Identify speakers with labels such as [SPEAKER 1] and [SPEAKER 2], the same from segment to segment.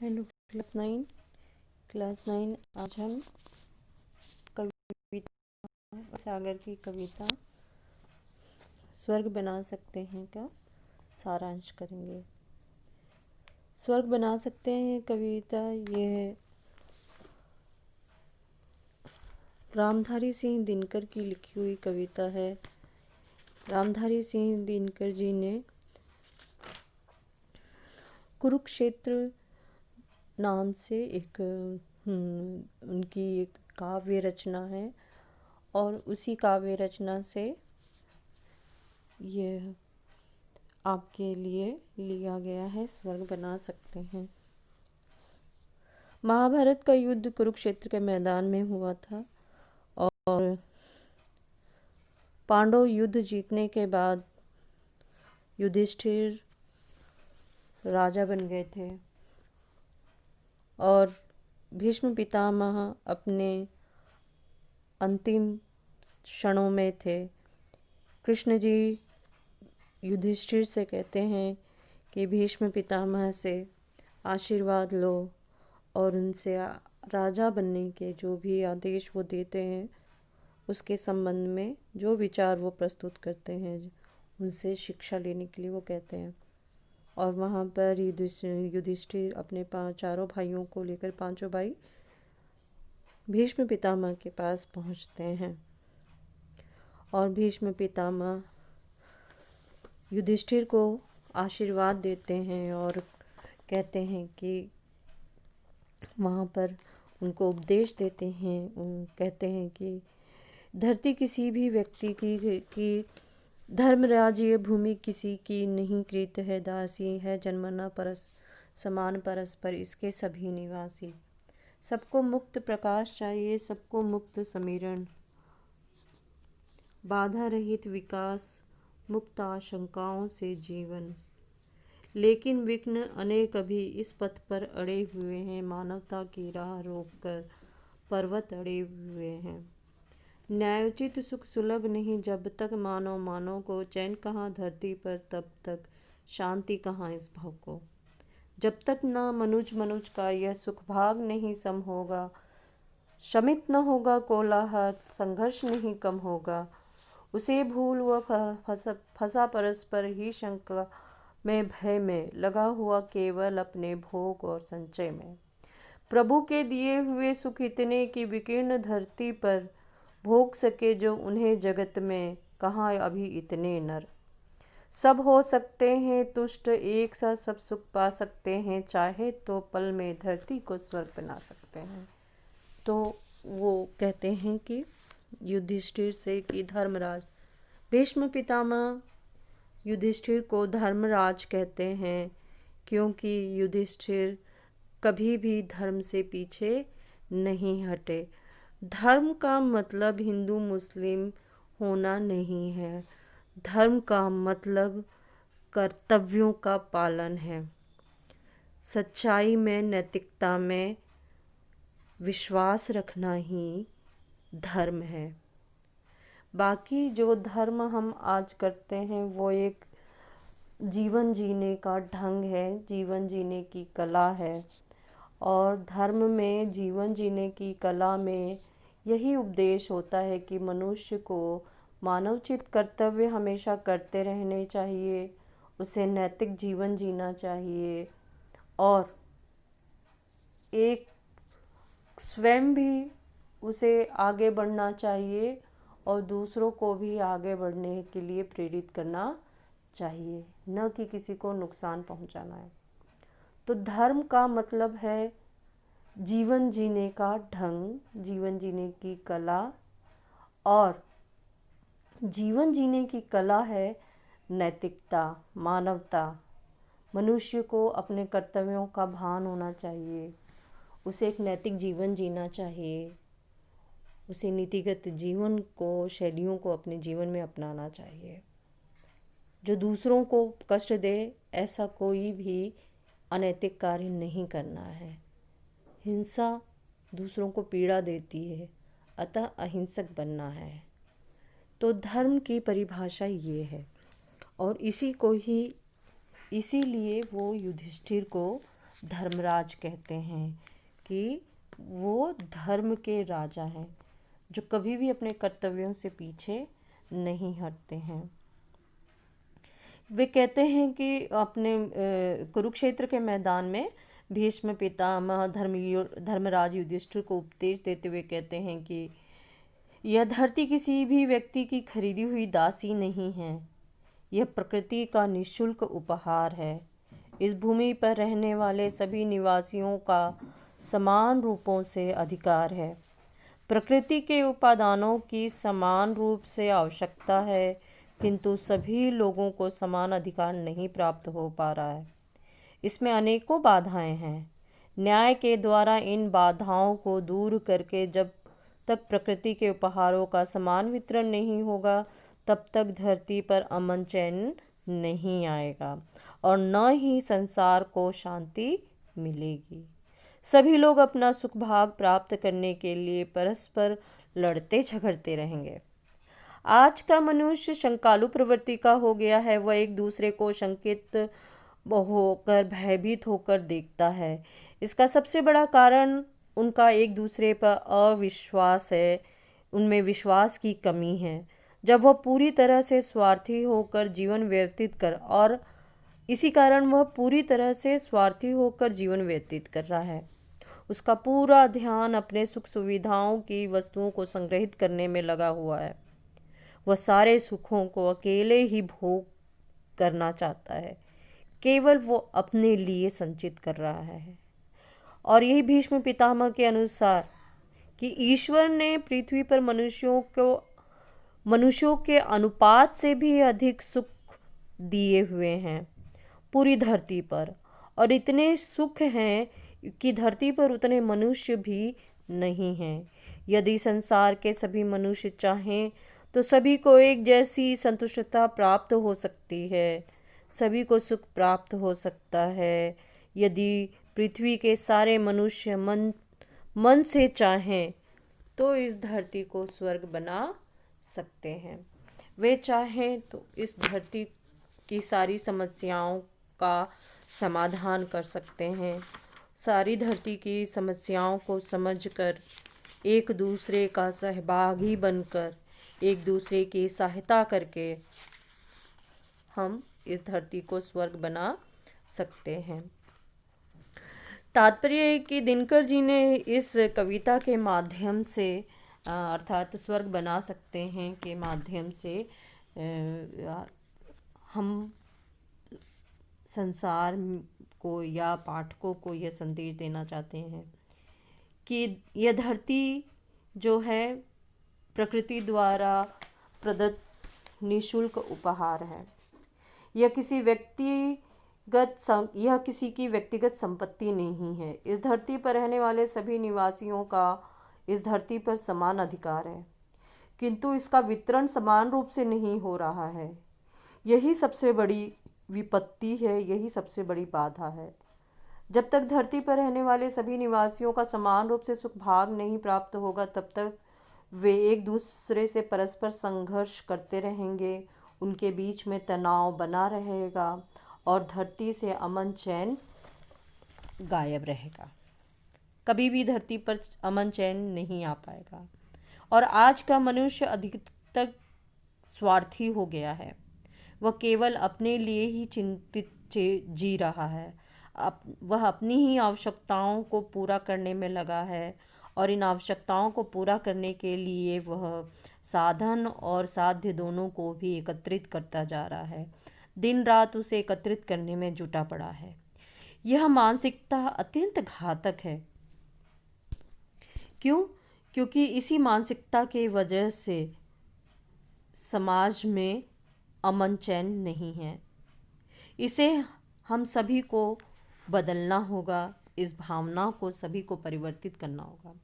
[SPEAKER 1] Hello class nine आज हम कविता सागर की कविता स्वर्ग बना सकते हैं का सारांश करेंगे। स्वर्ग बना सकते हैं कविता ये है रामधारी सिंह दिनकर की लिखी हुई कविता है। रामधारी सिंह दिनकर जी ने कुरुक्षेत्र नाम से एक उनकी एक काव्य रचना है और उसी काव्य रचना से ये आपके लिए लिया गया है। स्वर्ग बना सकते हैं। महाभारत का युद्ध कुरुक्षेत्र के मैदान में हुआ था और पांडव युद्ध जीतने के बाद युधिष्ठिर राजा बन गए थे और भीष्म पितामह अपने अंतिम क्षणों में थे। कृष्ण जी युधिष्ठिर से कहते हैं कि भीष्म पितामह से आशीर्वाद लो और उनसे राजा बनने के जो भी आदेश वो देते हैं उसके संबंध में जो विचार वो प्रस्तुत करते हैं उनसे शिक्षा लेने के लिए वो कहते हैं। और वहाँ पर युधिष्ठिर अपने चारों भाइयों को लेकर पांचों भाई भीष्म पितामह के पास पहुँचते हैं और भीष्म पितामह युधिष्ठिर को आशीर्वाद देते हैं और कहते हैं कि वहाँ पर उनको उपदेश देते हैं। कहते हैं कि धरती किसी भी व्यक्ति की धर्मराज ये भूमि किसी की नहीं कृत है दासी है जन्मना परस समान परस्पर इसके सभी निवासी। सबको मुक्त प्रकाश चाहिए सबको मुक्त समीरण बाधा रहित विकास मुक्त आशंकाओं से जीवन। लेकिन विघ्न अनेक अभी इस पथ पर अड़े हुए हैं मानवता की राह रोककर पर्वत अड़े हुए हैं। न्यायोचित सुख सुलभ नहीं जब तक मानव को चैन कहाँ धरती पर तब तक शांति कहाँ इस भव को। जब तक न मनुज का यह सुख भाग नहीं सम होगा शमित न होगा कोलाहल संघर्ष नहीं कम होगा। उसे भूल वह फंसा परस्पर ही शंका में भय में लगा हुआ केवल अपने भोग और संचय में। प्रभु के दिए हुए सुख इतने कि विकीर्ण धरती पर भोग सके जो उन्हें जगत में कहाँ अभी इतने नर। सब हो सकते हैं तुष्ट एक सा सब सुख पा सकते हैं चाहे तो पल में धरती को स्वर्ग बना सकते हैं। तो वो कहते हैं कि युधिष्ठिर से कि धर्मराज भीष्म पितामह युधिष्ठिर को धर्मराज कहते हैं क्योंकि युधिष्ठिर कभी भी धर्म से पीछे नहीं हटे। धर्म का मतलब हिंदू मुस्लिम होना नहीं है। धर्म का मतलब कर्तव्यों का पालन है। सच्चाई में नैतिकता में विश्वास रखना ही धर्म है। बाकी जो धर्म हम आज करते हैं वो एक जीवन जीने का ढंग है जीवन जीने की कला है और धर्म में जीवन जीने की कला में यही उपदेश होता है कि मनुष्य को मानवचित कर्तव्य हमेशा करते रहने चाहिए। उसे नैतिक जीवन जीना चाहिए और एक स्वयं भी उसे आगे बढ़ना चाहिए और दूसरों को भी आगे बढ़ने के लिए प्रेरित करना चाहिए न कि किसी को नुकसान पहुंचाना है। तो धर्म का मतलब है जीवन जीने का ढंग जीवन जीने की कला और जीवन जीने की कला है नैतिकता मानवता। मनुष्य को अपने कर्तव्यों का भान होना चाहिए। उसे एक नैतिक जीवन जीना चाहिए। उसे नीतिगत जीवन को शैलियों को अपने जीवन में अपनाना चाहिए। जो दूसरों को कष्ट दे ऐसा कोई भी अनैतिक कार्य नहीं करना है। हिंसा दूसरों को पीड़ा देती है अतः अहिंसक बनना है। तो धर्म की परिभाषा ये है और इसी को ही इसीलिए वो युधिष्ठिर को धर्मराज कहते हैं कि वो धर्म के राजा हैं जो कभी भी अपने कर्तव्यों से पीछे नहीं हटते हैं। वे कहते हैं कि अपने कुरुक्षेत्र के मैदान में भीष्म पितामह धर्मराज युधिष्ठिर को उपदेश देते हुए कहते हैं कि यह धरती किसी भी व्यक्ति की खरीदी हुई दासी नहीं है, यह प्रकृति का निःशुल्क उपहार है। इस भूमि पर रहने वाले सभी निवासियों का समान रूपों से अधिकार है। प्रकृति के उपादानों की समान रूप से आवश्यकता है, किंतु सभी लोगों को समान अधिकार नहीं प्राप्त हो पा रहा है। इसमें अनेकों बाधाएं हैं। न्याय के द्वारा इन बाधाओं को दूर करके जब तक प्रकृति के उपहारों का समान वितरण नहीं होगा, तब तक धरती पर अमन चैन नहीं आएगा और न ही संसार को शांति मिलेगी। सभी लोग अपना सुख भाग प्राप्त करने के लिए परस्पर लड़ते झगड़ते रहेंगे। आज का मनुष्य शंकालु प्रवृत्ति का हो गया है। वह एक दूसरे को शंकित होकर भयभीत होकर देखता है। इसका सबसे बड़ा कारण उनका एक दूसरे पर अविश्वास है, उनमें विश्वास की कमी है। जब वह पूरी तरह से स्वार्थी होकर जीवन व्यतीत कर रहा है। उसका पूरा ध्यान अपने सुख सुविधाओं की वस्तुओं को संग्रहित करने में लगा हुआ है। वह सारे सुखों को अकेले ही भोग करना चाहता है, केवल वो अपने लिए संचित कर रहा है। और यही भीष्म पितामह के अनुसार कि ईश्वर ने पृथ्वी पर मनुष्यों के अनुपात से भी अधिक सुख दिए हुए हैं पूरी धरती पर, और इतने सुख हैं कि धरती पर उतने मनुष्य भी नहीं हैं। यदि संसार के सभी मनुष्य चाहें तो सभी को एक जैसी संतुष्टता प्राप्त हो सकती है, सभी को सुख प्राप्त हो सकता है। यदि पृथ्वी के सारे मनुष्य मन से चाहें तो इस धरती को स्वर्ग बना सकते हैं। वे चाहें तो इस धरती की सारी समस्याओं का समाधान कर सकते हैं। सारी धरती की समस्याओं को समझकर एक दूसरे का सहभागी बनकर एक दूसरे की सहायता करके हम इस धरती को स्वर्ग बना सकते हैं। तात्पर्य है कि दिनकर जी ने इस कविता के माध्यम से अर्थात स्वर्ग बना सकते हैं के माध्यम से हम संसार को या पाठकों को यह संदेश देना चाहते हैं कि यह धरती जो है प्रकृति द्वारा प्रदत्त निःशुल्क उपहार है। यह किसी की व्यक्तिगत संपत्ति नहीं है। इस धरती पर रहने वाले सभी निवासियों का इस धरती पर समान अधिकार है, किंतु इसका वितरण समान रूप से नहीं हो रहा है। यही सबसे बड़ी विपत्ति है, यही सबसे बड़ी बाधा है। जब तक धरती पर रहने वाले सभी निवासियों का समान रूप से सुख भाग नहीं प्राप्त होगा, तब तक वे एक दूसरे से परस्पर संघर्ष करते रहेंगे, उनके बीच में तनाव बना रहेगा और धरती से अमन चैन गायब रहेगा। कभी भी धरती पर अमन चैन नहीं आ पाएगा। और आज का मनुष्य अधिकतर स्वार्थी हो गया है। वह केवल अपने लिए ही चिंतित जी रहा है। वह अपनी ही आवश्यकताओं को पूरा करने में लगा है और इन आवश्यकताओं को पूरा करने के लिए वह साधन और साध्य दोनों को भी एकत्रित करता जा रहा है। दिन रात उसे एकत्रित करने में जुटा पड़ा है। यह मानसिकता अत्यंत घातक है। क्यों? क्योंकि इसी मानसिकता के वजह से समाज में अमन चैन नहीं है। इसे हम सभी को बदलना होगा, इस भावना को सभी को परिवर्तित करना होगा।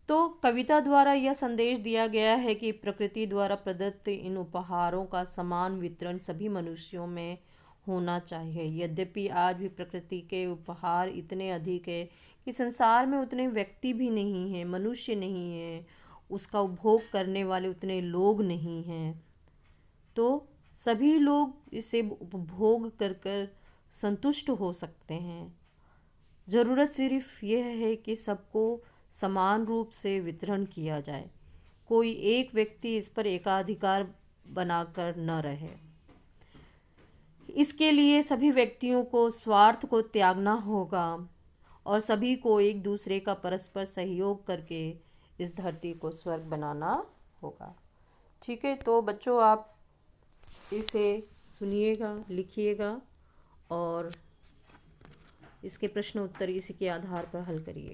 [SPEAKER 1] तो कविता द्वारा यह संदेश दिया गया है कि प्रकृति द्वारा प्रदत्त इन उपहारों का समान वितरण सभी मनुष्यों में होना चाहिए। यद्यपि आज भी प्रकृति के उपहार इतने अधिक है कि संसार में उतने व्यक्ति भी नहीं हैं, मनुष्य नहीं हैं, उसका उपभोग करने वाले उतने लोग नहीं हैं। तो सभी लोग इसे उपभोग कर संतुष्ट हो सकते हैं। ज़रूरत सिर्फ यह है कि सबको समान रूप से वितरण किया जाए, कोई एक व्यक्ति इस पर एकाधिकार बनाकर न रहे। इसके लिए सभी व्यक्तियों को स्वार्थ को त्यागना होगा और सभी को एक दूसरे का परस्पर सहयोग करके इस धरती को स्वर्ग बनाना होगा। ठीक है, तो बच्चों आप इसे सुनिएगा, लिखिएगा और इसके प्रश्न उत्तर इसी के आधार पर हल करिए।